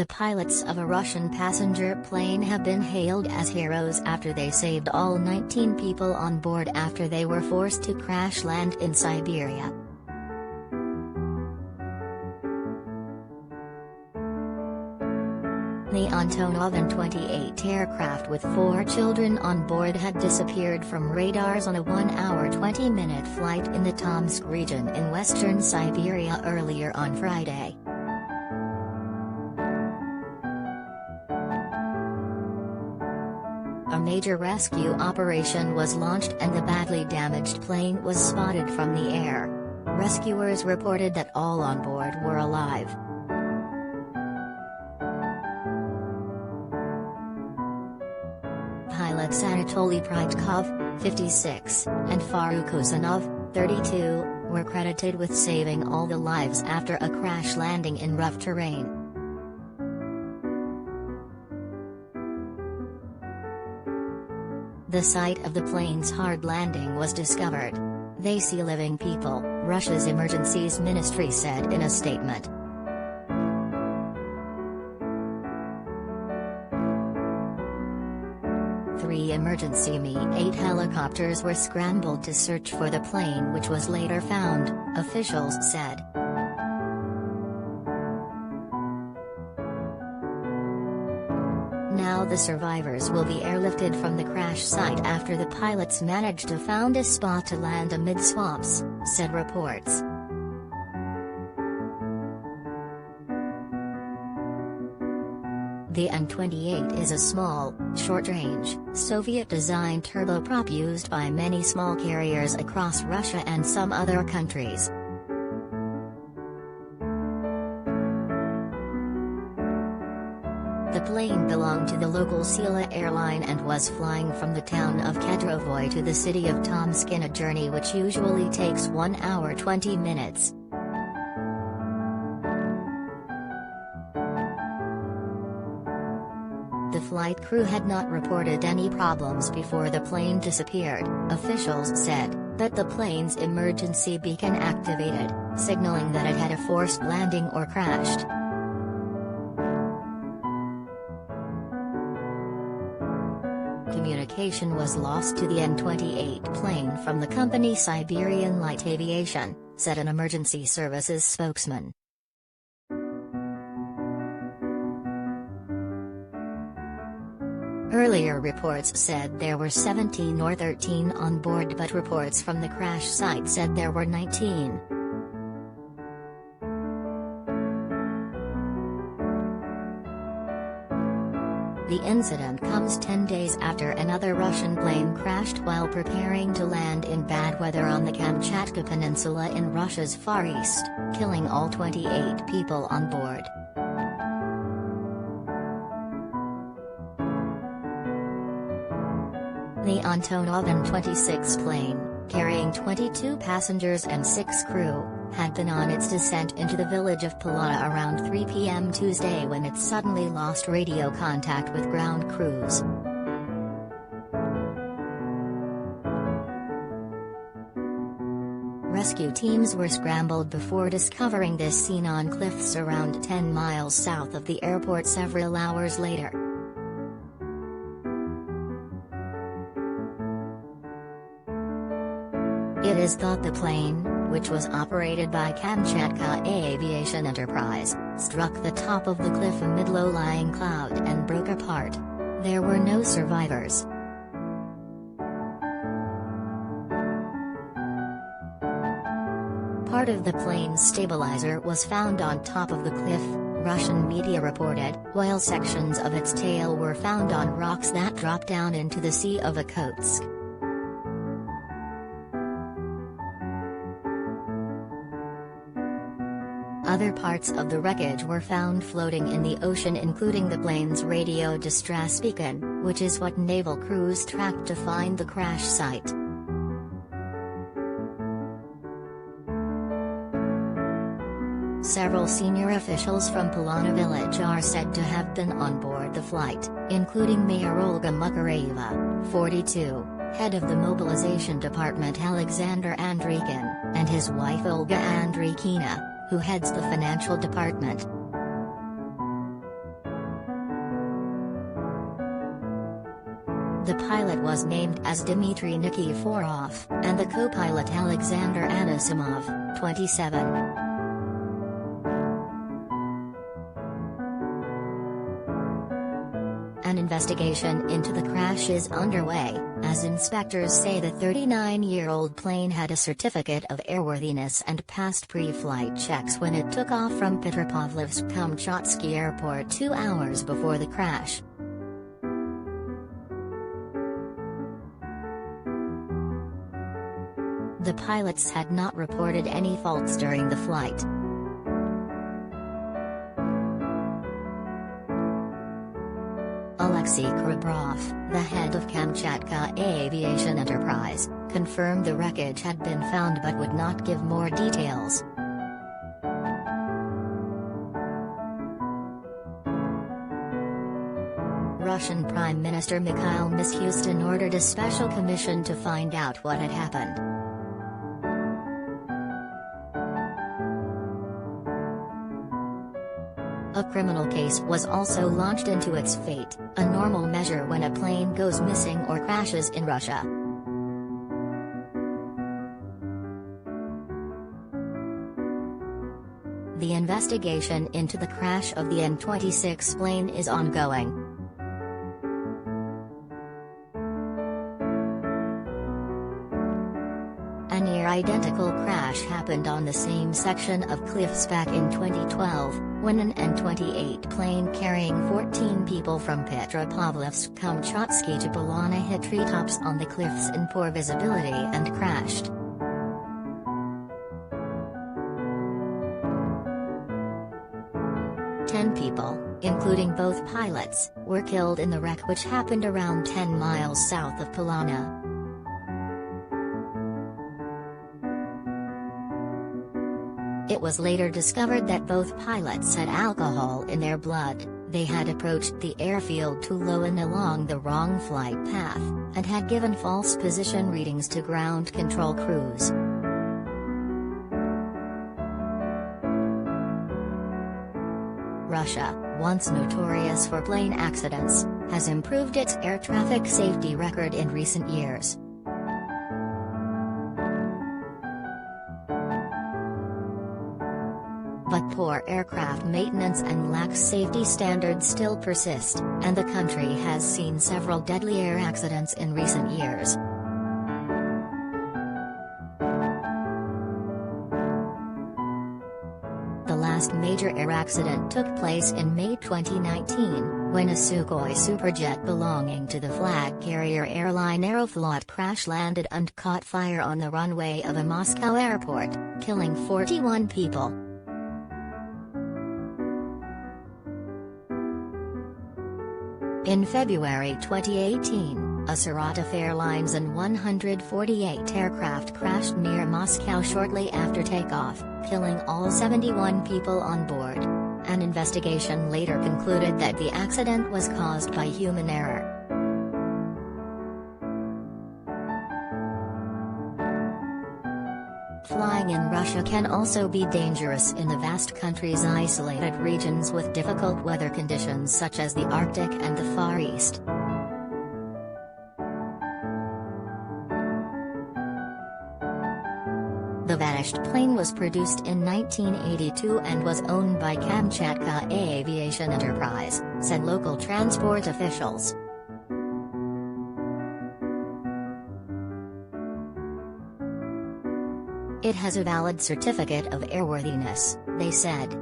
The pilots of a Russian passenger plane have been hailed as heroes after they saved all 19 people on board after they were forced to crash land in Siberia. The Antonov An-28 aircraft with 4 children on board had disappeared from radars on a 1-hour 20-minute flight in the Tomsk region in western Siberia earlier on Friday. A major rescue operation was launched and the badly damaged plane was spotted from the air. Rescuers reported that all on board were alive. Pilots Anatoly Prytkov, 56, and Faruk Usanov, 32, were credited with saving all the lives after a crash landing in rough terrain. The site of the plane's hard landing was discovered. They see living people, Russia's emergencies ministry said in a statement. Three emergency Mi-8 helicopters were scrambled to search for the plane, which was later found, officials said. Now the survivors will be airlifted from the crash site after the pilots managed to find a spot to land amid swamps, said reports. The An-28 is a small, short-range, Soviet-designed turboprop used by many small carriers across Russia and some other countries. The plane belonged to the local Sila airline and was flying from the town of Kedrovoy to the city of Tomsk in a journey which usually takes 1 hour 20 minutes. The flight crew had not reported any problems before the plane disappeared. Officials said that the plane's emergency beacon activated, signaling that it had a forced landing or crashed. Communication was lost to the An-28 plane from the company Siberian Light Aviation, said an emergency services spokesman. Earlier reports said there were 17 or 13 on board, but reports from the crash site said there were 19. The incident comes 10 days after another Russian plane crashed while preparing to land in bad weather on the Kamchatka Peninsula in Russia's Far East, killing all 28 people on board. The Antonov An-26 plane, carrying 22 passengers and 6 crew, had been on its descent into the village of Polana around 3 p.m. Tuesday when it suddenly lost radio contact with ground crews. Rescue teams were scrambled before discovering this scene on cliffs around 10 miles south of the airport several hours later. It is thought the plane, which was operated by Kamchatka Aviation Enterprise, struck the top of the cliff amid low-lying cloud and broke apart. There were no survivors. Part of the plane's stabilizer was found on top of the cliff, Russian media reported, while sections of its tail were found on rocks that dropped down into the Sea of Okhotsk. Other parts of the wreckage were found floating in the ocean, including the plane's radio distress beacon, which is what naval crews tracked to find the crash site. Several senior officials from Polana village are said to have been on board the flight, including Mayor Olga Makareva, 42, head of the mobilization department Alexander Andrikin, and his wife Olga Andrikina, who heads the financial department. The pilot was named as Dmitry Nikiforov, and the co-pilot Alexander Anisimov, 27. An investigation into the crash is underway, as inspectors say the 39-year-old plane had a certificate of airworthiness and passed pre-flight checks when it took off from Petropavlovsk-Kamchatsky Airport 2 hours before the crash. The pilots had not reported any faults during the flight. Alexei Krabrov, the head of Kamchatka Aviation Enterprise, confirmed the wreckage had been found but would not give more details. Russian Prime Minister Mikhail Mishustin ordered a special commission to find out what had happened. A criminal case was also launched into its fate, a normal measure when a plane goes missing or crashes in Russia. The investigation into the crash of the An-26 plane is ongoing. A near-identical crash happened on the same section of cliffs back in 2012, when an An-28 plane carrying 14 people from Petropavlovsk-Kamchatsky to Polana hit treetops on the cliffs in poor visibility and crashed. Ten people, including both pilots, were killed in the wreck, which happened around 10 miles south of Polana. It was later discovered that both pilots had alcohol in their blood. They had approached the airfield too low and along the wrong flight path, and had given false position readings to ground control crews. Russia, once notorious for plane accidents, has improved its air traffic safety record in recent years. But poor aircraft maintenance and lax safety standards still persist, and the country has seen several deadly air accidents in recent years. The last major air accident took place in May 2019, when a Sukhoi Superjet belonging to the flag carrier airline Aeroflot crash-landed and caught fire on the runway of a Moscow airport, killing 41 people. In February 2018, a Saratov Airlines An-148 aircraft crashed near Moscow shortly after takeoff, killing all 71 people on board. An investigation later concluded that the accident was caused by human error. Flying in Russia can also be dangerous in the vast country's isolated regions with difficult weather conditions such as the Arctic and the Far East. The vanished plane was produced in 1982 and was owned by Kamchatka Aviation Enterprise, said local transport officials. It has a valid certificate of airworthiness, they said.